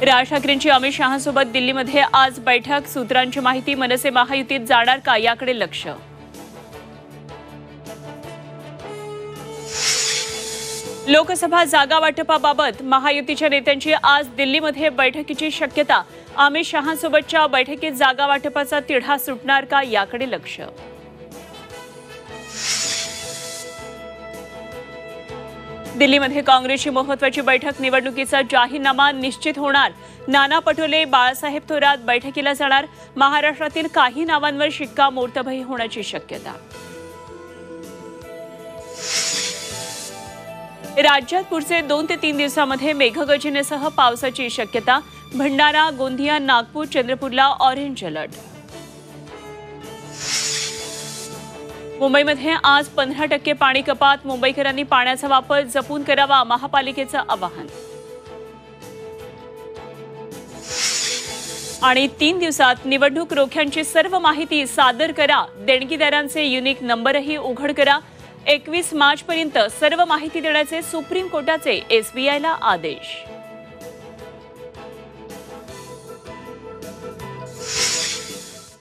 राज ठाकरेंची अमित शहांसोबत दिल्लीमध्ये आज बैठक। सूत्रांची माहिती, मनसे महायुतीत जाणार का याकडे लक्ष। लोकसभा जागा वाटपाबाबत महायुतीच्या नेत्यांची आज दिल्लीमध्ये बैठकीची शक्यता। अमित शहांसोबतच्या बैठकीत जागा वाटपाचा तिढा सुटणार का याकडे लक्ष। दिल्लीमध्ये काँग्रेसची महत्त्वाची बैठक, निवडणुकीचा जाहीरनामा निश्चित होणार। नाना पटोले, बाळासाहेब थोरात बैठकीला जाणार। महाराष्ट्रातील काही नावांवर शिक्कामोर्तबही होण्याची शक्यता। राज्यात पुढचे 2 ते 3 दिवसांमध्ये मेघगर्जनेसह पावसाची शक्यता। भंडारा, गोंदिया, नागपूर, चंद्रपूरला ऑरेंज अलर्ट। मुंबईमध्ये आज 15% पाणी कपात। मुंबईकरांनी पाण्याचा वापर जपून करावा, महापालिकेचं आवाहन। आणि 3 दिवसात निवडणूक रोख्यांची सर्व माहिती सादर करा। देणगीदारांचे युनिक नंबरही उघड करा। 21 मार्चपर्यंत सर्व माहिती देण्याचे सुप्रीम कोर्टाचे SBIला आदेश।